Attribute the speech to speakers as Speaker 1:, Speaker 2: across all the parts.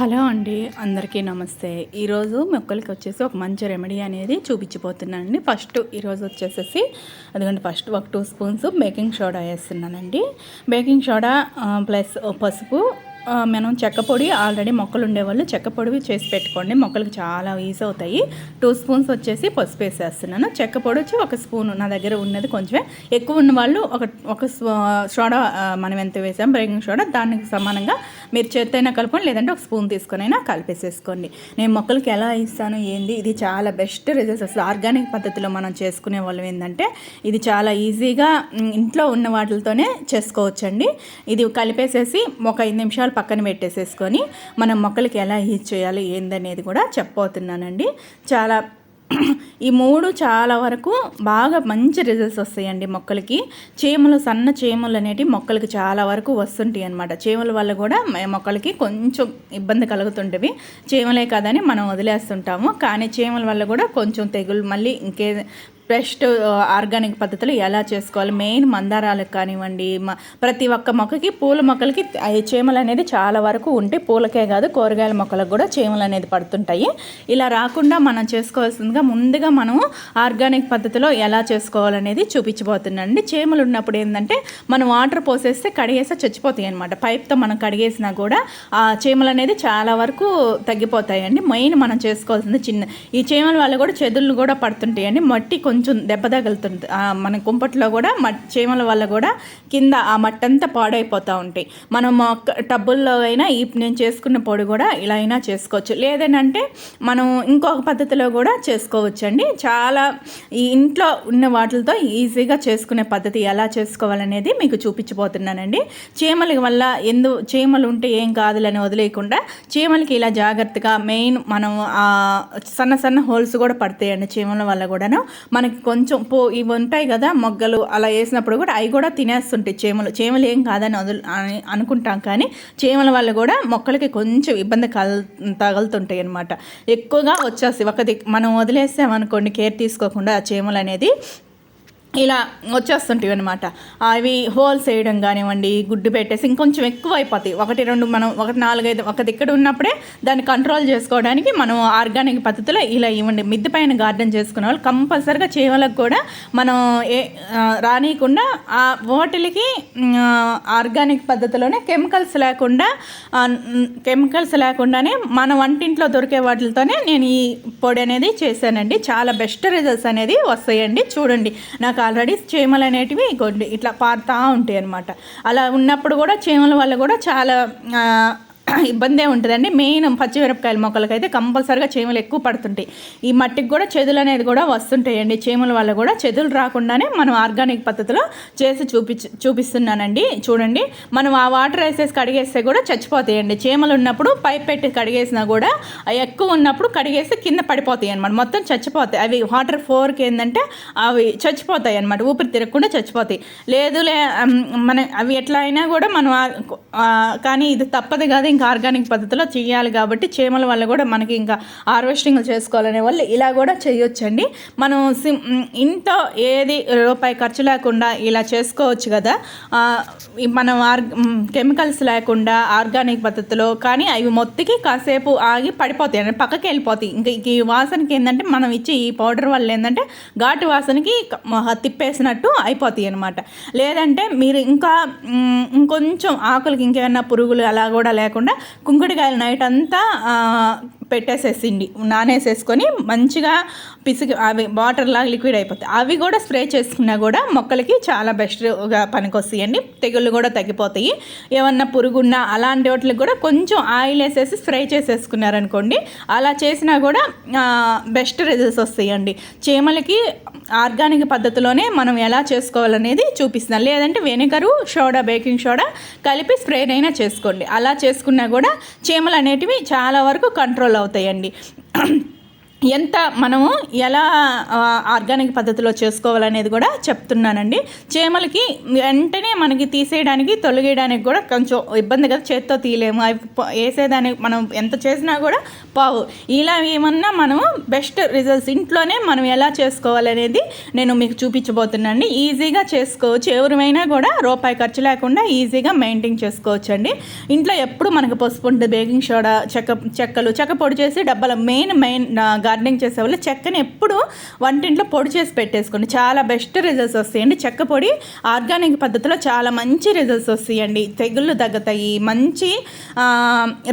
Speaker 1: Hello అండి, అందరికీ నమస్తే. ఈరోజు మొక్కలకి వచ్చేసి ఒక మంచి రెమెడీ అనేది చూపించిపోతున్నానండి. ఈరోజు వచ్చేసేసి అదిగోండి, ఒక 2 స్పూన్స్ బేకింగ్ సోడా వేస్తున్నానండి. బేకింగ్ సోడా ప్లస్ పసుపు, మనం చెక్క పొడి ఆల్రెడీ మొక్కలు ఉండేవాళ్ళు చెక్క పొడి చేసి పెట్టుకోండి, మొక్కలకి చాలా ఈజీ అవుతాయి. 2 స్పూన్స్ వచ్చేసి పసుపు వేసేస్తున్నాను. చెక్క పొడి వచ్చి 1 స్పూను నా దగ్గర ఉన్నది. కొంచెమే ఎక్కువ ఉన్న వాళ్ళు ఒక సోడా, మనం ఎంత వేసాం బేకింగ్ సోడా దానికి సమానంగా మీరు చేత్తైనా కలుపుకోండి, లేదంటే 1 స్పూన్ తీసుకొనైనా కలిపేసేసుకోండి. నేను మొక్కలకి ఎలా ఇస్తాను ఏంది, ఇది చాలా బెస్ట్ రిజల్ట్స్ వస్తుంది. ఆర్గానిక్ పద్ధతిలో మనం చేసుకునే వాళ్ళం ఏంటంటే ఇది చాలా ఈజీగా ఇంట్లో ఉన్న వాటితోనే చేసుకోవచ్చండి. ఇది కలిపేసేసి ఒక 5 నిమిషాలు పక్కన పెట్టేసేసుకొని మనం మొక్కలకి ఎలా యూజ్ చేయాలి ఏందనేది కూడా చెప్పబోతున్నానండి. ఈ 3 చాలా వరకు బాగా మంచి రిజల్ట్స్ వస్తాయండి మొక్కలకి. సన్న చీమలు అనేటివి మొక్కలకి చాలా వరకు వస్తుంటాయి అన్నమాట. చీమల వల్ల కూడా మొక్కలకి కొంచెం ఇబ్బంది కలుగుతుంటవి. చీమలే కదని మనం వదిలేస్తుంటాము, కానీ చీమల వల్ల కూడా కొంచెం తెగులు మళ్ళీ బెస్ట్ ఆర్గానిక్ పద్ధతులు ఎలా చేసుకోవాలి, మెయిన్ మందారాలకు కానివ్వండి, ప్రతి ఒక్క మొక్కకి, పూల మొక్కలకి చీమలు అనేది చాలా వరకు ఉంటాయి. పూలకే కాదు, కూరగాయల మొక్కలకు కూడా చీమలు అనేది పడుతుంటాయి. ఇలా రాకుండా మనం చేసుకోవాల్సిందిగా ముందుగా మనం ఆర్గానిక్ పద్ధతిలో ఎలా చేసుకోవాలనేది చూపించబోతున్నానండి. చీమలు ఉన్నప్పుడు ఏంటంటే మనం వాటర్ పోసేస్తే కడిగేస్తే చచ్చిపోతాయి అనమాట. పైప్తో మనం కడిగేసినా కూడా ఆ చీమలు అనేది చాలా వరకు తగ్గిపోతాయండి. మెయిన్ మనం చేసుకోవాల్సింది ఈ చీమల వల్ల కూడా చెదులు కూడా పడుతుంటాయండి. మట్టి కొంచెం దెబ్బ తగులుతుంది మన కుంపట్లో కూడా. చీమల వల్ల కూడా కింద ఆ మట్టి అంతా పాడైపోతూ ఉంటాయి. మనం టబ్బుల్లో అయినా నేను చేసుకున్న పొడి కూడా ఇలా అయినా చేసుకోవచ్చు, లేదనంటే మనం ఇంకొక పద్ధతిలో కూడా చేసుకోవచ్చు అండి. చాలా ఈ ఇంట్లో ఉన్న వాటితో ఈజీగా చేసుకునే పద్ధతి ఎలా చేసుకోవాలనేది మీకు చూపించబోతున్నానండి. చీమలు ఉంటే ఏం కాదులని వదిలేయకుండా చీమలకి ఇలా జాగ్రత్తగా మెయిన్ మనం సన్న హోల్స్ కూడా పడతాయండి చీమల వల్ల కూడాను. మనకి కొంచెం ఇవి ఉంటాయి కదా మొగ్గలు, అలా వేసినప్పుడు కూడా అవి కూడా తినేస్తుంటాయి చీమలు ఏం కాదని అనుకుంటాం, కానీ చీమల వల్ల కూడా మొక్కలకి కొంచెం ఇబ్బంది తగులుతుంటాయి అన్నమాట. ఎక్కువగా వచ్చేసి మనం వదిలేసామనుకోండి, కేర్ తీసుకోకుండా ఆ చీమలు అనేది ఇలా వచ్చేస్తుంటాయి అనమాట. అవి హోల్స్ వేయడం కానివ్వండి, గుడ్డు పెట్టేసి ఇంకొంచెం ఎక్కువ అయిపోతాయి. 1-2 మనం 4-5 ఒక దిక్కడ ఉన్నప్పుడే దాన్ని కంట్రోల్ చేసుకోవడానికి మనం ఆర్గానిక్ పద్ధతిలో ఇలా ఇవ్వండి. మిద్దె పైన గార్డెన్ చేసుకునే వాళ్ళు కంపల్సరిగా చీమలకు కూడా మనం రానియకుండా వాటికి ఆర్గానిక్ పద్ధతిలోనే కెమికల్స్ లేకుండానే మన వంటింట్లో దొరికే వాటితోనే నేను ఈ పొడి అనేది చేశానండి. చాలా బెస్ట్ రిజల్ట్స్ అనేది వస్తాయండి. చూడండి, నాకు ఆల్రెడీ చీమలు అనేటివి ఇట్లా పారుతూ ఉంటాయి అన్నమాట. అలా ఉన్నప్పుడు కూడా చీమల వల్ల కూడా చాలా ఇబ్బందే ఉంటుందండి. మెయిన్ పచ్చిమిరపకాయల మొక్కలకైతే కంపల్సరీగా చీమలు ఎక్కువ పడుతుంటాయి. ఈ మట్టికి కూడా చెదులు అనేది కూడా వస్తుంటాయండి. చీమల వల్ల కూడా చెదులు రాకుండానే మనం ఆర్గానిక్ పద్ధతిలో చేసి చూపిస్తున్నానండి. చూడండి, మనం ఆ వాటర్ వేసేసి కడిగేస్తే కూడా చచ్చిపోతాయండి. చీమలు ఉన్నప్పుడు పైప్ పెట్టి కడిగేసినా కూడా ఎక్కువ ఉన్నప్పుడు కడిగేస్తే కింద పడిపోతాయి అనమాట, మొత్తం చచ్చిపోతాయి. అవి వాటర్ 4కి ఏంటంటే అవి చచ్చిపోతాయి అనమాట, ఊపిరి తిరగకుండా చచ్చిపోతాయి. అవి ఎట్లా అయినా కూడా మనం కానీ ఇది తప్పదు కాదు, ఇంకా ఆర్గానిక్ పద్ధతిలో చేయాలి కాబట్టి చీమల వల్ల కూడా మనకి ఇంకా హార్వెస్టింగ్ చేసుకోవాలనే వాళ్ళు ఇలా కూడా చేయొచ్చండి. మనం ఇంట్లో ఏది రూపాయి ఖర్చు లేకుండా ఇలా చేసుకోవచ్చు కదా. మనం కెమికల్స్ లేకుండా ఆర్గానిక్ పద్ధతిలో, కానీ అవి మొత్తికి కాసేపు ఆగి పడిపోతాయి అంటే పక్కకి వెళ్ళిపోతాయి. ఇంకా ఈ వాసనకి ఏంటంటే మనం ఇచ్చే ఈ పౌడర్ వల్ల ఏంటంటే ఘాటు వాసనకి తిప్పేసినట్టు అయిపోతాయి అనమాట. లేదంటే మీరు ఇంకొంచెం ఆకులకి ఇంకేమైనా పురుగులు అలా కూడా లేకుండా కుంకుడుకాయలు నైట్ అంతా పెట్టేసేసిండి, నానేసేసుకొని మంచిగా పిసికి అవి వాటర్ లాగా లిక్విడ్ అయిపోతాయి. అవి కూడా స్ప్రే చేసుకున్నా కూడా మొక్కలకి చాలా బెస్ట్గా పనికొస్తాయండి. తెగుళ్ళు కూడా తగ్గిపోతాయి. ఏమన్నా పురుగున్నా అలాంటి వాటికి కూడా కొంచెం ఆయిల్ వేసేసి స్ప్రే చేసేసుకున్నారనుకోండి, అలా చేసినా కూడా బెస్ట్ రిజల్ట్స్ వస్తాయండి. చీమలకి ఆర్గానిక్ పద్ధతిలోనే మనం ఎలా చేసుకోవాలనేది చూపిస్తున్నాను. లేదంటే వెనిగరు, బేకింగ్ సోడా కలిపి స్ప్రే అయినా చేసుకోండి. అలా చేసుకున్నా కూడా చీమలు అనేటివి చాలా వరకు కంట్రోల్ అవుతాయండి. ఎంత మనము ఎలా ఆర్గానిక్ పద్ధతిలో చేసుకోవాలనేది కూడా చెప్తున్నానండి. చీమలకి వెంటనే మనకి తీసేయడానికి తొలగేయడానికి కూడా కొంచెం ఇబ్బంది కదా, చేత్తో తీయలేము. అవి వేసేదానికి మనం ఎంత చేసినా కూడా పావు. ఇలా ఏమన్నా మనము బెస్ట్ రిజల్ట్స్ ఇంట్లోనే మనం ఎలా చేసుకోవాలనేది నేను మీకు చూపించబోతున్నాను. ఈజీగా చేసుకోవచ్చు, ఎవరిమైనా కూడా రూపాయి ఖర్చు లేకుండా ఈజీగా మెయింటైన్ చేసుకోవచ్చు అండి. ఇంట్లో ఎప్పుడు మనకు పసుపు ఉంటుంది, బేకింగ్ సోడా, చెక్క పొడి చేసి డబ్బాల మెయిన్ గార్డెనింగ్ చేసేవాళ్ళు చెక్కని ఎప్పుడు వంటింట్లో పొడి చేసి పెట్టేసుకోండి, చాలా బెస్ట్ రిజల్ట్స్ వస్తాయండి. చెక్క పొడి ఆర్గానిక్ పద్ధతిలో చాలా మంచి రిజల్ట్స్ వస్తాయండి, తెగుళ్ళు తగ్గుతాయి, మంచి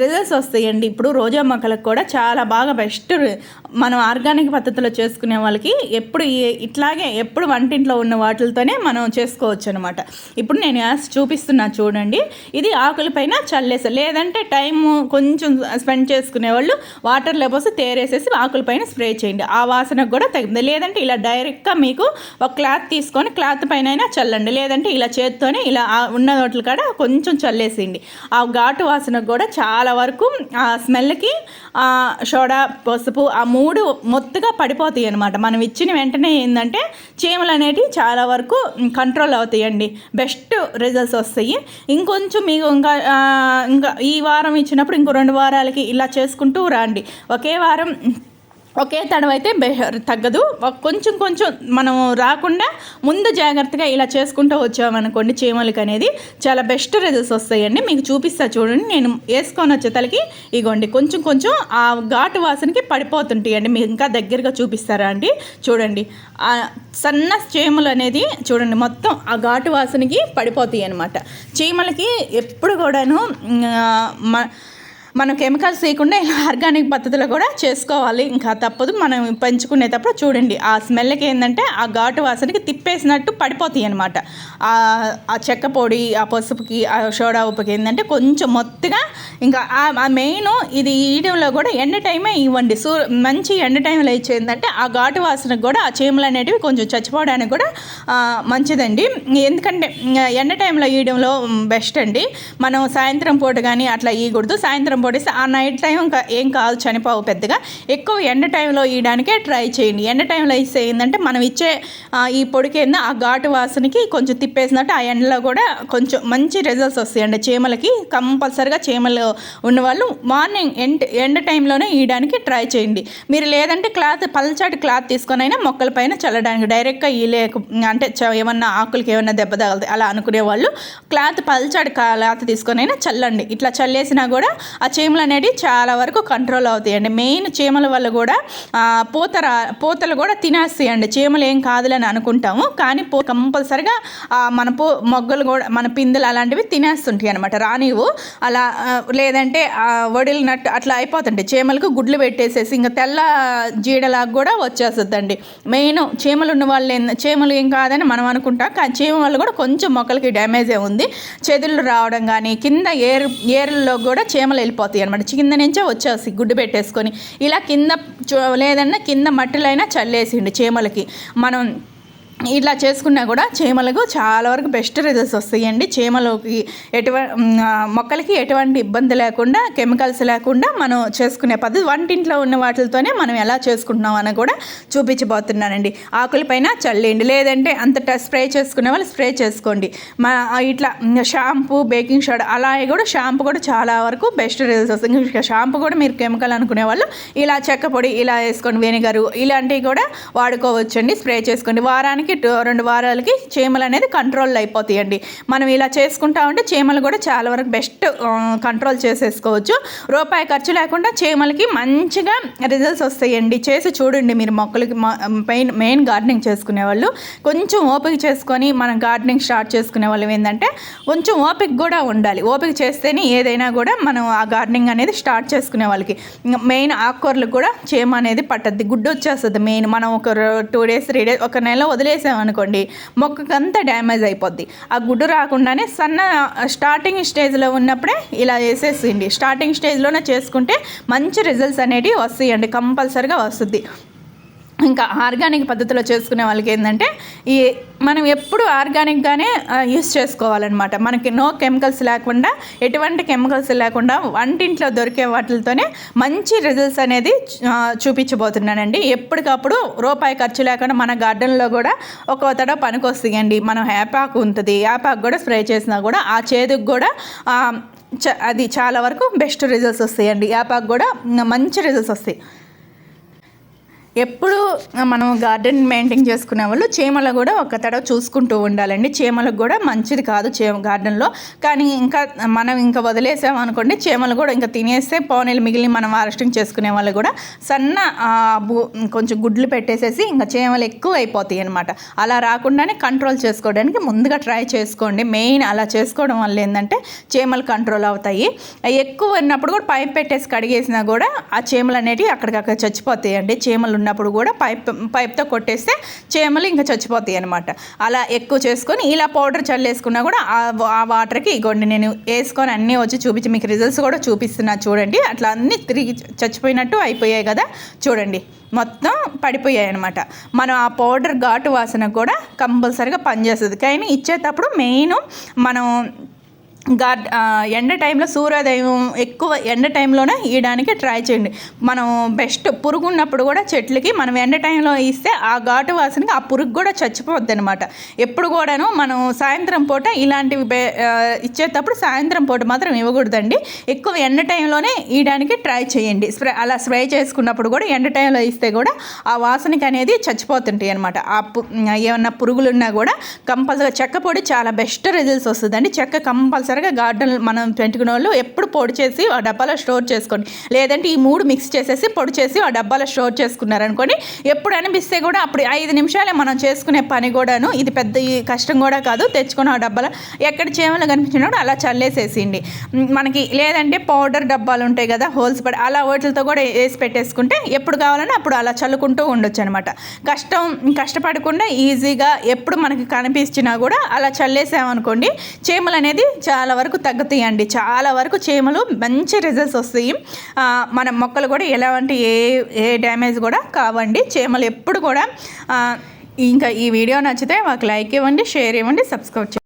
Speaker 1: రిజల్ట్స్ వస్తాయండి. ఇప్పుడు రోజా మొక్కలకు కూడా చాలా బాగా బెస్ట్ మనం ఆర్గానిక్ పద్ధతిలో చేసుకునే వాళ్ళకి ఎప్పుడు ఇట్లాగే ఎప్పుడు వంటింట్లో ఉన్న వాటితోనే మనం చేసుకోవచ్చు అనమాట. ఇప్పుడు నేను చూపిస్తున్నా చూడండి. ఇది ఆకులపైన చల్లేసా, లేదంటే టైము కొంచెం స్పెండ్ చేసుకునే వాళ్ళు వాటర్లో పోసి తేరేసేసి ఆకులపైన స్ప్రే చేయండి, ఆ వాసనకు కూడా తగ్గుతుంది. లేదంటే ఇలా డైరెక్ట్గా మీకు ఒక క్లాత్ తీసుకొని క్లాత్ పైన అయినా చల్లండి, లేదంటే ఇలా చేత్తోనే ఇలా ఉన్న వాటి కాడ కొంచెం చల్లేసేయండి. ఆ ఘాటు వాసనకు కూడా చాలా వరకు ఆ స్మెల్కి సోడా, పసుపు ఆ మూడు మొత్తుగా పడిపోతాయి అనమాట. మనం ఇచ్చిన వెంటనే ఏంటంటే చీమలు అనేటివి చాలా వరకు కంట్రోల్ అవుతాయండి, బెస్ట్ రిజల్ట్స్ వస్తాయి. ఇంకొంచెం మీకు ఇంకా ఈ వారం ఇచ్చినప్పుడు ఇంకో 2 వారాలకి ఇలా చేసుకుంటూ రండి. ఒకే వారం ఒకే తడవైతే తగ్గదు, కొంచెం మనం రాకుండా ముందు జాగ్రత్తగా ఇలా చేసుకుంటూ వచ్చామనుకోండి చీమలకి అనేది చాలా బెస్ట్ రిజల్ట్స్ వస్తాయండి. మీకు చూపిస్తా చూడండి. నేను వేసుకొని వచ్చే తలకి ఇగోండి కొంచెం ఆ ఘాటు వాసనకి పడిపోతుంటాయండి. మీకు ఇంకా దగ్గరగా చూపిస్తారా అండి? చూడండి ఆ సన్న చీమలు అనేది చూడండి మొత్తం ఆ ఘాటు వాసనకి పడిపోతాయి అన్నమాట. చీమలకి ఎప్పుడు కూడాను మనం కెమికల్స్ వేయకుండా ఇలా ఆర్గానిక్ పద్ధతిలో కూడా చేసుకోవాలి, ఇంకా తప్పదు. మనం పెంచుకునేటప్పుడు చూడండి ఆ స్మెల్కి ఏంటంటే ఆ ఘాటు వాసనకి తిప్పేసినట్టు పడిపోతాయి అనమాట. ఆ చెక్క పొడి, ఆ పసుపుకి, ఆ సోడా ఉప్పుకి ఏంటంటే కొంచెం మొత్తగా ఇంకా ఆ మెయిన్ ఇది ఈయడంలో కూడా ఎండ టైమే ఇవ్వండి. మంచి ఎండ టైంలో ఇచ్చేందంటే ఆ ఘాటు వాసనకు కూడా ఆ చీమలు అనేటివి కొంచెం చచ్చిపోవడానికి కూడా మంచిదండి. ఎందుకంటే ఎండ టైంలో ఇయడంలో బెస్ట్ అండి. మనం సాయంత్రం పూట కానీ అట్లా ఇయకూడదు. సాయంత్రం పొడిస్తే ఆ నైట్ టైం ఇంకా ఏం కాదు, చనిపోవు పెద్దగా. ఎక్కువ ఎండ టైంలో ఇయడానికే ట్రై చేయండి. ఎండ టైంలో ఇస్తే ఏంటంటే మనం ఇచ్చే ఈ పొడికి ఏందో ఆ ఘాటు వాసనకి కొంచెం తిప్పేసినట్టు ఆ ఎండలో కూడా కొంచెం మంచి రిజల్ట్స్ వస్తాయండి చీమలకి. కంపల్సరిగా చీమలు ఉన్నవాళ్ళు మార్నింగ్ ఎండ టైంలోనే ఇయడానికి ట్రై చేయండి. మీరు లేదంటే పల్చటి క్లాత్ తీసుకొని అయినా మొక్కల పైన చల్లడానికి, డైరెక్ట్గా అంటే ఏమన్నా ఆకులకి ఏమన్నా దెబ్బ తగలదు అలా అనుకునే వాళ్ళు పల్చటి క్లాత్ తీసుకొని అయినా చల్లండి. ఇట్లా చల్లేసినా కూడా ఆ చీమలు అనేవి చాలా వరకు కంట్రోల్ అవుతాయండి. మెయిన్ చీమల వల్ల కూడా పూతలు కూడా తినేస్తాయండి. చీమలు ఏం కాదులని అనుకుంటాము, కానీ కంపల్సరిగా మన మొగ్గలు కూడా మన పిందెలు అలాంటివి తినేస్తుంటాయి అనమాట, రానివ్వు. అలా లేదంటే వడిలినట్టు అట్లా అయిపోతుంటాయి. చీమలకు గుడ్లు పెట్టేసేసి ఇంకా తెల్ల జీడలాగా కూడా వచ్చేస్తుందండి. మెయిన్ చీమలు ఉన్న వాళ్ళు చీమలు ఏం కాదని మనం అనుకుంటాం, కానీ చీమ వల్ల కూడా కొంచెం మొక్కలకి డ్యామేజే ఉంది. చెదులు రావడం కానీ కింద ఏరుల్లో కూడా చీమలు వెళ్ళిపోతాయి అనమాట. కింద నుంచే వచ్చేసి గుడ్డు పెట్టేసుకొని ఇలా లేదన్నా కింద మట్టిలో అయినా చల్లేసిండి చీమలకి. మనం ఇట్లా చేసుకున్నా కూడా చీమలకు చాలా వరకు బెస్ట్ రిజల్ట్స్ వస్తాయండి. చీమలకి మొక్కలకి ఎటువంటి ఇబ్బంది లేకుండా, కెమికల్స్ లేకుండా మనం చేసుకునే పద్ధతి వంటింట్లో ఉన్న వాటితోనే మనం ఎలా చేసుకుంటున్నాం అని కూడా చూపించబోతున్నానండి. ఆకులపైన చల్లేయండి, లేదంటే అంత స్ప్రే చేసుకునే వాళ్ళు స్ప్రే చేసుకోండి. ఇట్లా షాంపూ, బేకింగ్ సోడా అలా కూడా షాంపూ కూడా చాలా వరకు బెస్ట్ రిజల్ట్స్ వస్తాయి. ఇంకా షాంపూ కూడా మీరు కెమికల్ అనుకునే వాళ్ళు ఇలా చెక్క పొడి ఇలా వేసుకోండి, వెనిగరు ఇలాంటివి కూడా వాడుకోవచ్చండి. స్ప్రే చేసుకోండి. వారానికి 2 వారాలకి చీమలు అనేది కంట్రోల్ అయిపోతాయండి. మనం ఇలా చేసుకుంటా ఉంటే చీమలు కూడా చాలా వరకు బెస్ట్ కంట్రోల్ చేసేసుకోవచ్చు. రూపాయి ఖర్చు లేకుండా చీమలకి మంచిగా రిజల్ట్స్ వస్తాయండి. చేసి చూడండి. మీరు మొక్కలకి మెయిన్ గార్డెనింగ్ చేసుకునే వాళ్ళు కొంచెం ఓపిక చేసుకొని మనం గార్డెనింగ్ స్టార్ట్ చేసుకునే వాళ్ళు ఏంటంటే కొంచెం ఓపిక కూడా ఉండాలి. ఓపిక చేస్తేనే ఏదైనా కూడా మనం ఆ గార్డెనింగ్ అనేది స్టార్ట్ చేసుకునే వాళ్ళకి. మెయిన్ ఆకుకూరలకు కూడా చీమ అనేది పట్టద్ది, గుడ్డు వచ్చేస్తుంది. మెయిన్ మనం ఒక 2 days 3 days ఒక నెల వదిలేసామనుకోండి మొక్కకంతా డ్యామేజ్ అయిపోద్ది. ఆ గుడ్డు రాకుండానే స్టార్టింగ్ స్టేజ్లో ఉన్నప్పుడే ఇలా వేసేసిండి. స్టార్టింగ్ స్టేజ్లోనే చేసుకుంటే మంచి రిజల్ట్స్ అనేటివి వస్తాయండి, కంపల్సరిగా వస్తుంది. ఇంకా ఆర్గానిక్ పద్ధతిలో చేసుకునే వాళ్ళకి ఏంటంటే ఈ మనం ఎప్పుడు ఆర్గానిక్గానే యూస్ చేసుకోవాలన్నమాట. మనకి నో కెమికల్స్ లేకుండా, ఎటువంటి కెమికల్స్ లేకుండా వంటింట్లో దొరికే వాటితోనే మంచి రిజల్ట్స్ అనేది చూపించబోతున్నానండి. ఎప్పటికప్పుడు రూపాయి ఖర్చు లేకుండా మన గార్డెన్లో కూడా ఒక తడ పనికొస్తాయండి. మనం యాపాకు ఉంటుంది, యాపాకు కూడా స్ప్రే చేసినా కూడా ఆ చేదుకు కూడా అది చాలా వరకు బెస్ట్ రిజల్ట్స్ వస్తాయండి. యాపాకు కూడా మంచి రిజల్ట్స్ వస్తాయి. ఎప్పుడు మనం గార్డెన్ మెయింటైన్ చేసుకునే వాళ్ళు చీమలు కూడా ఒక తడవ చూసుకుంటూ ఉండాలండి. చీమలకు కూడా మంచిది కాదు గార్డెన్లో. కానీ మనం వదిలేసాం అనుకోండి, చీమలు కూడా ఇంకా తినేస్తే పోనీలు మిగిలిన మనం హార్వెస్టింగ్ చేసుకునే వాళ్ళు కూడా సన్న కొంచెం గుడ్లు పెట్టేసేసి ఇంకా చీమలు ఎక్కువ అయిపోతాయి అనమాట. అలా రాకుండానే కంట్రోల్ చేసుకోవడానికి ముందుగా ట్రై చేసుకోండి. మెయిన్ అలా చేసుకోవడం వల్ల ఏంటంటే చీమలు కంట్రోల్ అవుతాయి. ఎక్కువ ఉన్నప్పుడు కూడా పైప్ పెట్టేసి కడిగేసినా కూడా ఆ చీమలు అనేవి అక్కడికక్కడ చచ్చిపోతాయండి. చీమలు ఉన్నప్పుడు కూడా పైప్తో కొట్టేస్తే చీమలు ఇంకా చచ్చిపోతాయి అనమాట. అలా ఎక్కువ చేసుకొని ఇలా పౌడర్ చల్లేసుకున్నా కూడా ఆ వాటర్కి ఇగోండి నేను వేసుకొని అన్నీ వచ్చి చూపించి మీకు రిజల్ట్స్ కూడా చూపిస్తున్నా చూడండి. అట్లా అన్నీ తిరిగి చచ్చిపోయినట్టు అయిపోయాయి కదా చూడండి, మొత్తం పడిపోయాయి అనమాట. మనం ఆ పౌడర్ ఘాటు వాసన కూడా కంపల్సరీగా పనిచేస్తుంది. కానీ ఇచ్చేటప్పుడు మెయిన్ మనం ఎండ టైంలో సూర్యోదయం ఎక్కువ ఎండ టైంలోనే ఇవ్వడానికి ట్రై చేయండి. మనం బెస్ట్ పురుగు ఉన్నప్పుడు కూడా చెట్లకి మనం ఎండ టైంలో ఇస్తే ఆ ఘాటు వాసనకి ఆ పురుగు కూడా చచ్చిపోద్ది అనమాట. ఎప్పుడు కూడాను మనం సాయంత్రం పూట ఇలాంటివి ఇచ్చేటప్పుడు సాయంత్రం పూట మాత్రం ఇవ్వకూడదండి. ఎక్కువ ఎండ టైంలోనే ఇవ్వడానికి ట్రై చేయండి. అలా స్ప్రే చేసుకున్నప్పుడు కూడా ఎండ టైంలో ఇస్తే కూడా ఆ వాసనకి అనేది చచ్చిపోతుంటాయి అనమాట. ఏమన్నా పురుగులున్నా కూడా కంపల్సరీగా చెక్క పొడి చాలా బెస్ట్ రిజల్ట్స్ వస్తుందండి. చెక్క కంపల్సరీ గార్డెన్ మనం పెట్టుకునే వాళ్ళు ఎప్పుడు పొడి చేసి ఆ డబ్బాలో స్టోర్ చేసుకోండి. లేదంటే ఈ 3 మిక్స్ చేసేసి పొడి చేసి ఆ డబ్బాలో స్టోర్ చేసుకున్నారనుకోండి, ఎప్పుడు అనిపిస్తే కూడా అప్పుడు 5 నిమిషాలే మనం చేసుకునే పని కూడాను. ఇది పెద్ద కష్టం కూడా కాదు. తెచ్చుకొని ఆ డబ్బాలో ఎక్కడ చీమలు కనిపించినప్పుడు అలా చల్లేసేసిండి. మనకి లేదంటే పౌడర్ డబ్బాలు ఉంటాయి కదా హోల్స్ పడి, అలా వాటితో కూడా వేసి పెట్టేసుకుంటే ఎప్పుడు కావాలన్నా అప్పుడు అలా చల్లుకుంటూ ఉండొచ్చు అనమాట. కష్టపడకుండా ఈజీగా ఎప్పుడు మనకి కనిపించినా కూడా అలా చల్లేసామనుకోండి, చీమలు అనేది చాలా వరకు తగ్గుతాయండి. చాలా వరకు చీమలు మంచి రిజల్ట్స్ వస్తాయి. మన మొక్కలు కూడా ఎలాంటి ఏ డ్యామేజ్ కూడా కావండి. చీమలు ఎప్పుడు కూడా ఇంకా ఈ వీడియో నచ్చితే మాకు లైక్ ఇవ్వండి, షేర్ ఇవ్వండి, సబ్స్క్రైబ్ చేయండి.